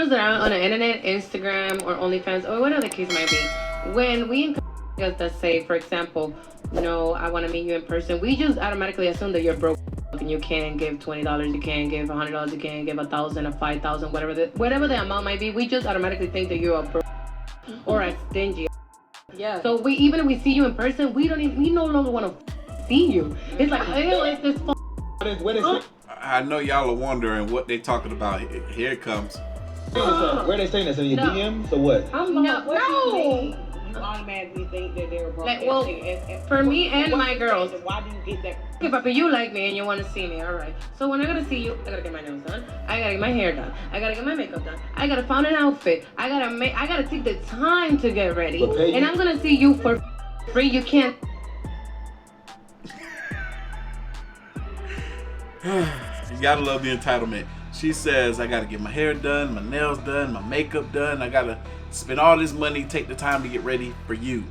girls that are on the internet, Instagram or OnlyFans or whatever the case might be, when we encounter girls that say, for example, no, I want to meet you in person, we just automatically assume that you're broke and you can't give $20, you can't give $100, you can't give 1,000 or 5,000, whatever the amount might be. We just automatically think that you're a broke or a stingy. Yeah. So we, even if we see you in person, we no longer want to see you. It's like, ew, it's this. What is I know y'all are wondering what they talking about. Here it comes. Where they saying this in your DMs or what? No. You automatically think that they're broke. Like, well, for me and my girls. Why do you get that? Okay, Papa, you like me and you want to see me, all right. So when I gotta see you, I gotta get my nails done. I gotta get my hair done. I gotta get my makeup done. I gotta find an outfit. I gotta take the time to get ready. And I'm gonna see you for free. You can't. You gotta love the entitlement. She says, I gotta get my hair done, my nails done, my makeup done. I gotta spend all this money, take the time to get ready for you.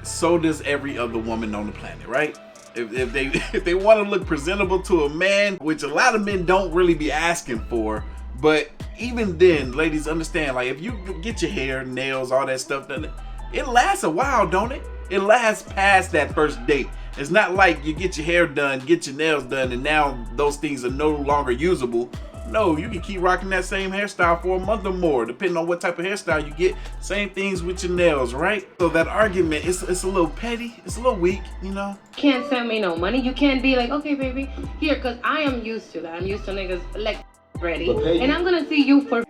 So does every other woman on the planet, right? If they want to look presentable to a man, which a lot of men don't really be asking for, but even then, ladies, understand, like if you get your hair, nails, all that stuff done, it lasts a while, don't it? It lasts past that first date. It's not like you get your hair done, get your nails done, and now those things are no longer usable. No, you can keep rocking that same hairstyle for a month or more, depending on what type of hairstyle you get. Same things with your nails, right? So that argument, it's a little petty, it's a little weak, you know? Can't send me no money. You can't be like, okay, baby, here, because I am used to that. I'm used to niggas like ready. And I'm going to see you for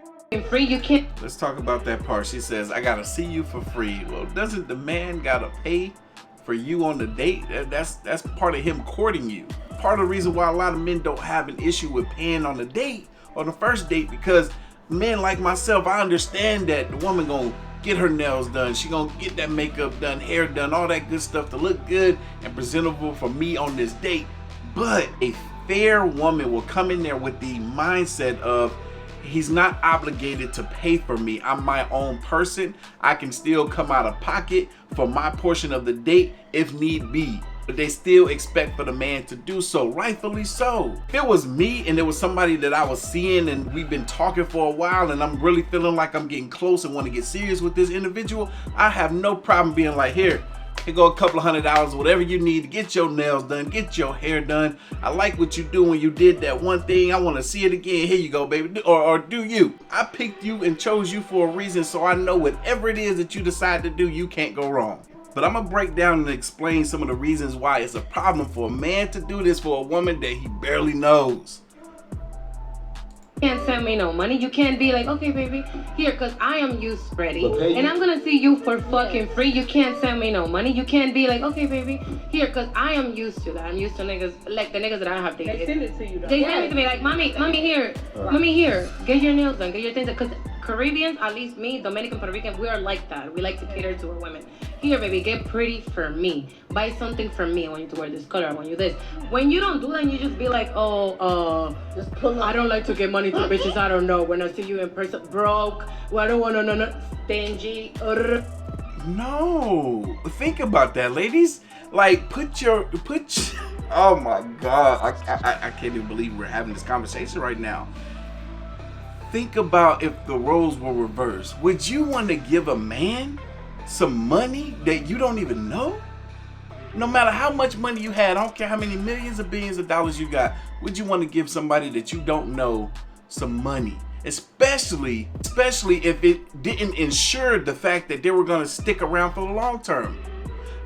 free. You can't. Let's talk about that part. She says, I got to see you for free. Well, doesn't the man got to pay for you on the date? That's part of him courting you. Part of the reason why a lot of men don't have an issue with paying on the date, on the first date, because men like myself, I understand that the woman gonna get her nails done, she gonna get that makeup done, hair done, all that good stuff to look good and presentable for me on this date. But a fair woman will come in there with the mindset of, he's not obligated to pay for me. I'm my own person. I can still come out of pocket for my portion of the date if need be. But they still expect for the man to do so, rightfully so. If it was me and it was somebody that I was seeing and we've been talking for a while and I'm really feeling like I'm getting close and want to get serious with this individual, I have no problem being like, here go a couple of $100, whatever you need to get your nails done, get your hair done. I like what you do when you did that one thing. I want to see it again. Here you go, baby. Or do you? I picked you and chose you for a reason, so I know whatever it is that you decide to do, you can't go wrong. But I'm gonna break down and explain some of the reasons why it's a problem for a man to do this for a woman that he barely knows. Can't send me no money. You can't be like, okay, baby, here, because I am used ready. And I'm going to see you for fucking free. You can't send me no money. You can't be like, okay, baby, here, because I am used to that. I'm used to niggas, like the niggas that I have dated. They send it to you, though. They send it to me like, mommy here, mommy here, get your nails done, get your things done. Because Caribbeans, at least me, Dominican, Puerto Rican, we are like that. We like to cater to our women. Here, baby, get pretty for me. Buy something for me. I want you to wear this color. I want you this. When you don't do that, you just be like, just pull up. I don't like to give money to bitches. I don't know. When I see you in person, broke. Well, I don't want no, stingy. No, think about that, ladies. Like, oh my God, I can't even believe we're having this conversation right now. Think about if the roles were reversed. Would you want to give a man some money that you don't even know? No matter how much money you had, I don't care how many millions or billions of dollars you got, would you want to give somebody that you don't know some money? Especially if it didn't ensure the fact that they were going to stick around for the long term.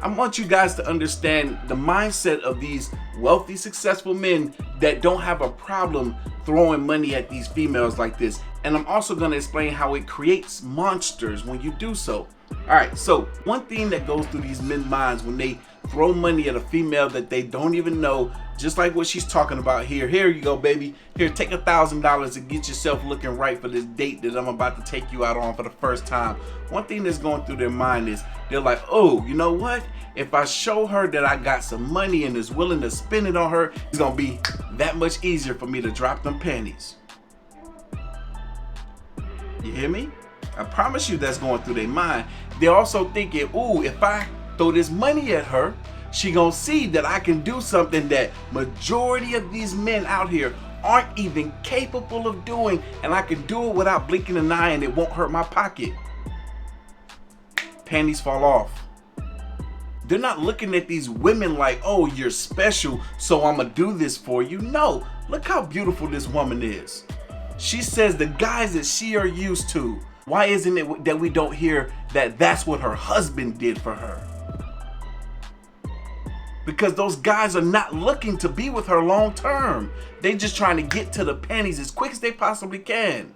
I want you guys to understand the mindset of these wealthy, successful men that don't have a problem throwing money at these females like this. And I'm also going to explain how it creates monsters when you do so. All right, so one thing that goes through these men's minds when they throw money at a female that they don't even know, just like what she's talking about here. Here you go, baby. Here, take $1,000 to get yourself looking right for this date that I'm about to take you out on for the first time. One thing that's going through their mind is they're like, oh, you know what? If I show her that I got some money and is willing to spend it on her, it's going to be that much easier for me to drop them panties. You hear me? I promise you that's going through their mind. They're also thinking, ooh, if I throw this money at her, she gonna see that I can do something that majority of these men out here aren't even capable of doing, and I can do it without blinking an eye and it won't hurt my pocket. Panties fall off. They're not looking at these women like, oh, you're special, so I'm gonna do this for you. No, look how beautiful this woman is. She says the guys that she are used to. Why isn't it that we don't hear that that's what her husband did for her? Because those guys are not looking to be with her long term. They just trying to get to the panties as quick as they possibly can.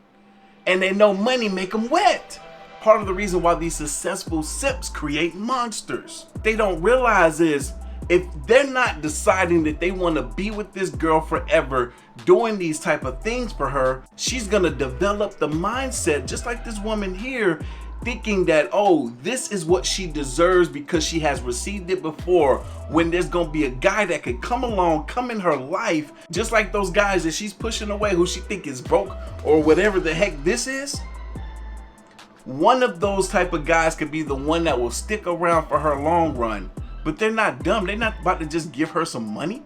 And they know money make them wet. Part of the reason why these successful simps create monsters. They don't realize is if they're not deciding that they want to be with this girl forever, doing these type of things for her, she's gonna develop the mindset just like this woman here, thinking that, oh, this is what she deserves because she has received it before, when there's gonna be a guy that could come along, come in her life, just like those guys that she's pushing away who she think is broke or whatever the heck this is. One of those type of guys could be the one that will stick around for her long run. But they're not dumb. They're not about to just give her some money.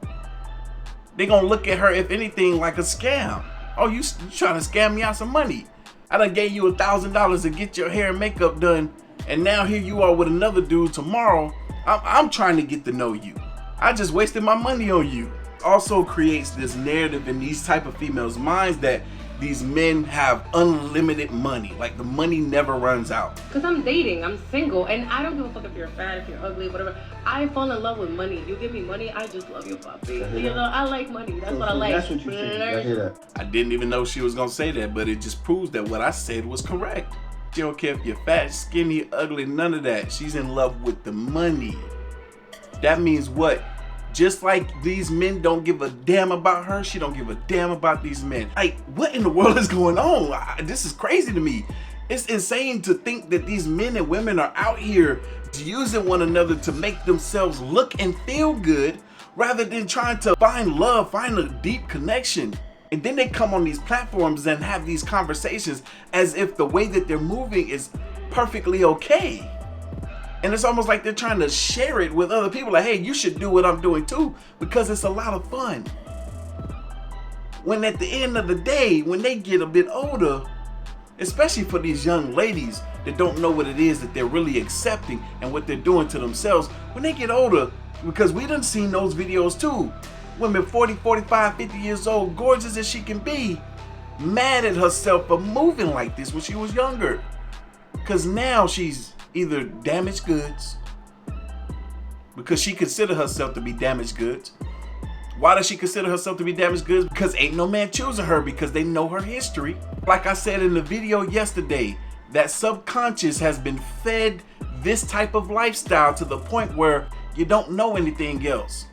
They're gonna look at her, if anything, like a scam. Oh, you trying to scam me out some money? I done gave you $1,000 to get your hair and makeup done, and now here you are with another dude tomorrow. I'm trying to get to know you. I just wasted my money on you. Also creates this narrative in these type of females' minds that these men have unlimited money. Like the money never runs out. Cause I'm dating, I'm single, and I don't give a fuck if you're fat, if you're ugly, whatever. I fall in love with money. You give me money, I just love you, puppy. You know, I like money. That's what I like. That's what you think. I hear that. I didn't even know she was gonna say that, but it just proves that what I said was correct. She don't care if you're fat, skinny, ugly, none of that. She's in love with the money. That means what? Just like these men don't give a damn about her, she don't give a damn about these men. Like, what in the world is going on? This is crazy to me. It's insane to think that these men and women are out here using one another to make themselves look and feel good rather than trying to find love, find a deep connection. And then they come on these platforms and have these conversations as if the way that they're moving is perfectly okay. And it's almost like they're trying to share it with other people. Like, hey, you should do what I'm doing too, because it's a lot of fun. When at the end of the day, when they get a bit older, especially for these young ladies that don't know what it is that they're really accepting and what they're doing to themselves, when they get older, because we done seen those videos too. Women 40, 45, 50 years old, gorgeous as she can be, mad at herself for moving like this when she was younger. Because now she's either damaged goods, because she consider herself to be damaged goods. Why does she consider herself to be damaged goods? Because ain't no man choosing her, because they know her history. Like I said in the video yesterday, that subconscious has been fed this type of lifestyle to the point where you don't know anything else.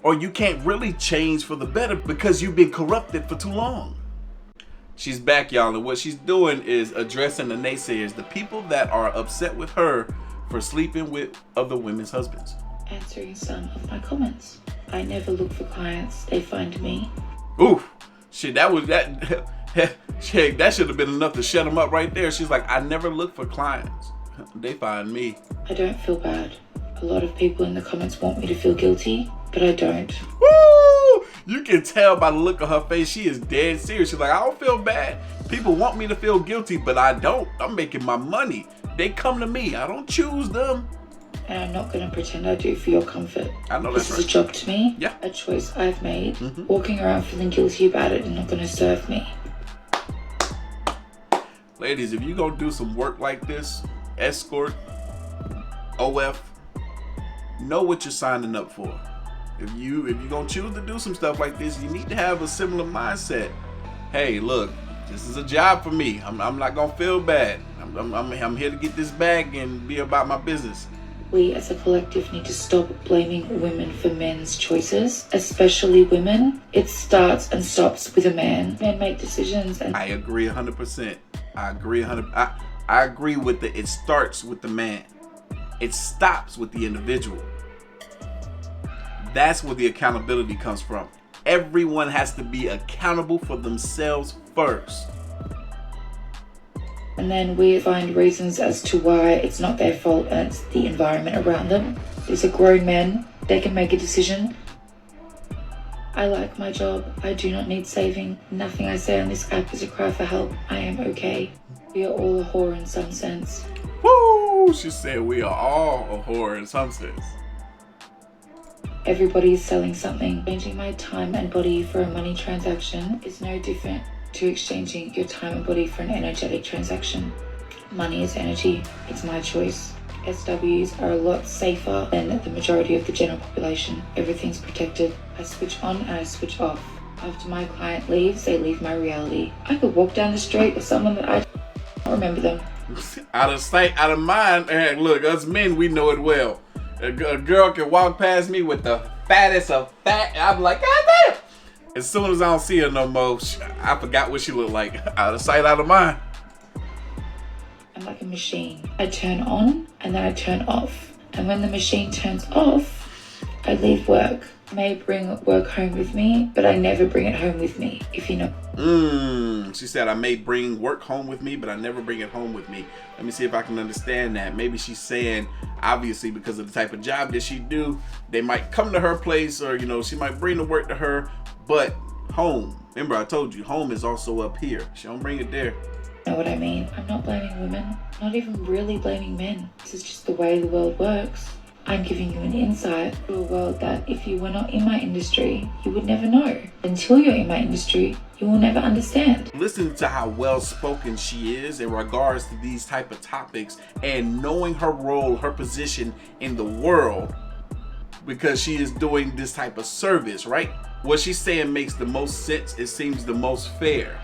Or you can't really change for the better because you've been corrupted for too long. She's back, y'all, and what she's doing is addressing the naysayers, the people that are upset with her for sleeping with other women's husbands. Answering some of my comments. I never look for clients, they find me. Oof, shit, that shit, that should have been enough to shut him up right there. She's like, I never look for clients, they find me. I don't feel bad. A lot of people in the comments want me to feel guilty, but I don't. Woo! You can tell by the look of her face, she is dead serious. She's like, I don't feel bad. People want me to feel guilty, but I don't. I'm making my money. They come to me. I don't choose them. And I'm not going to pretend I do for your comfort. I know that's This right. is a job to me. Yeah. A choice I've made. Walking around feeling guilty about it is not going to serve me. Ladies, if you gonna do some work like this, escort, OF, know what you're signing up for. If you're gonna choose to do some stuff like this, you need to have a similar mindset. Hey, look, this is a job for me. I'm not gonna feel bad. I'm here to get this bag and be about my business. We as a collective need to stop blaming women for men's choices, especially women. It starts and stops with a man. Men make decisions and I agree 100%. I agree 100%. I agree with it starts with the man. It stops with the individual. That's where the accountability comes from. Everyone has to be accountable for themselves first. And then we find reasons as to why it's not their fault and it's the environment around them. These are grown men. They can make a decision. I like my job. I do not need saving. Nothing I say on this app is a cry for help. I am okay. We are all a whore in some sense. Woo! She said we are all a whore in some sense. Everybody is selling something. Changing my time and body for a money transaction is no different to exchanging your time and body for an energetic transaction. Money is energy. It's my choice. SWs are a lot safer than the majority of the general population. Everything's protected. I switch on and I switch off. After my client leaves, they leave my reality. I could walk down the street with someone that I don't remember them. Out of sight, out of mind. And look, us men, we know it well. A girl can walk past me with the fattest of fat, and I'm like, God damn! As soon as I don't see her no more, I forgot what she looked like. Out of sight, out of mind. I'm like a machine. I turn on and then I turn off. And when the machine turns off, I leave work. I may bring work home with me, but I never bring it home with me, if you know. She said, I may bring work home with me, but I never bring it home with me. Let me see if I can understand that. Maybe she's saying, obviously, because of the type of job that she do, they might come to her place, or, you know, she might bring the work to her, but home. Remember, I told you, home is also up here. She don't bring it there. Know what I mean? I'm not blaming women, not even really blaming men. This is just the way the world works. I'm giving you an insight to a world that if you were not in my industry, you would never know. Until you're in my industry, you will never understand. Listen to how well spoken she is in regards to these type of topics, and knowing her role, her position in the world, because she is doing this type of service, right? What she's saying makes the most sense. It seems the most fair.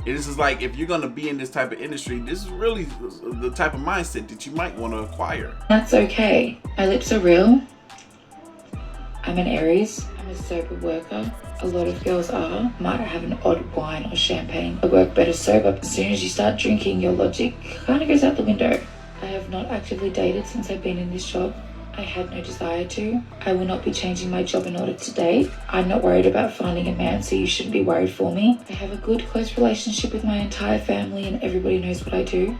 This is like, if you're going to be in this type of industry, this is really the type of mindset that you might want to acquire. That's okay. My lips are real. I'm an Aries. I'm a sober worker. A lot of girls are. Might have an odd wine or champagne. I work better sober. As soon as you start drinking, your logic kind of goes out the window. I have not actively dated since I've been in this job. I had no desire to. I will not be changing my job in order to date. I'm not worried about finding a man, so you shouldn't be worried for me. I have a good, close relationship with my entire family, and everybody knows what I do.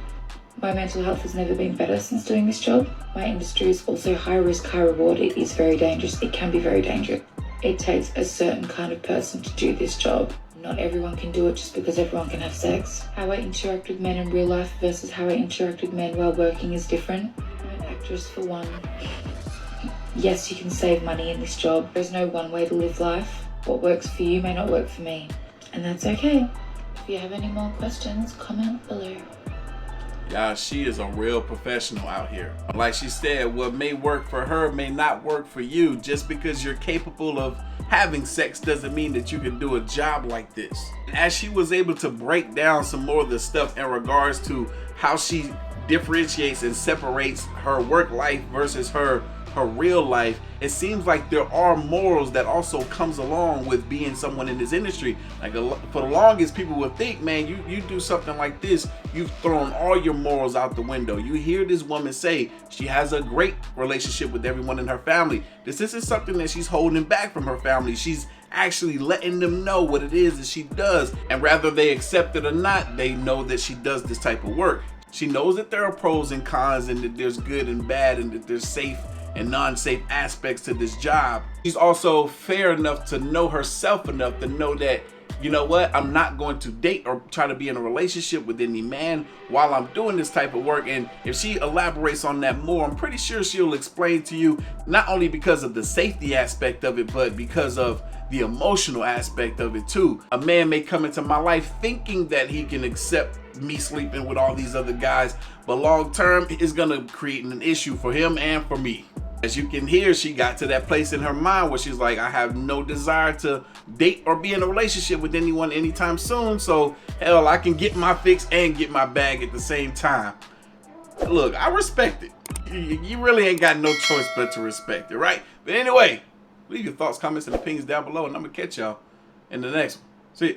My mental health has never been better since doing this job. My industry is also high risk, high reward. It is very dangerous. It can be very dangerous. It takes a certain kind of person to do this job. Not everyone can do it just because everyone can have sex. How I interact with men in real life versus how I interact with men while working is different. I'm an actress for one. Yes, you can save money in this job. There's no one way to live life. What works for you may not work for me. And that's okay. If you have any more questions, comment below. Yeah, she is a real professional out here. Like she said, what may work for her may not work for you. Just because you're capable of having sex doesn't mean that you can do a job like this. As she was able to break down some more of the stuff in regards to how she differentiates and separates her work life versus her real life, it seems like there are morals that also comes along with being someone in this industry. Like for the longest, people would think, man, you do something like this, you've thrown all your morals out the window. You hear this woman say she has a great relationship with everyone in her family. This isn't something that she's holding back from her family. She's actually letting them know what it is that she does, and whether they accept it or not, they know that she does this type of work. She knows that there are pros and cons, and that there's good and bad, and that there's safe and non-safe aspects to this job. She's also fair enough to know herself enough to know that, you know what, I'm not going to date or try to be in a relationship with any man while I'm doing this type of work. And if she elaborates on that more, I'm pretty sure she'll explain to you, not only because of the safety aspect of it, but because of the emotional aspect of it too. A man may come into my life thinking that he can accept me sleeping with all these other guys, but long term it's gonna create an issue for him and for me. As you can hear, she got to that place in her mind where she's like, I have no desire to date or be in a relationship with anyone anytime soon, so hell, I can get my fix and get my bag at the same time. Look, I respect it. You really ain't got no choice but to respect it, right? But anyway, leave your thoughts, comments, and opinions down below, and I'm gonna catch y'all in the next one. See ya.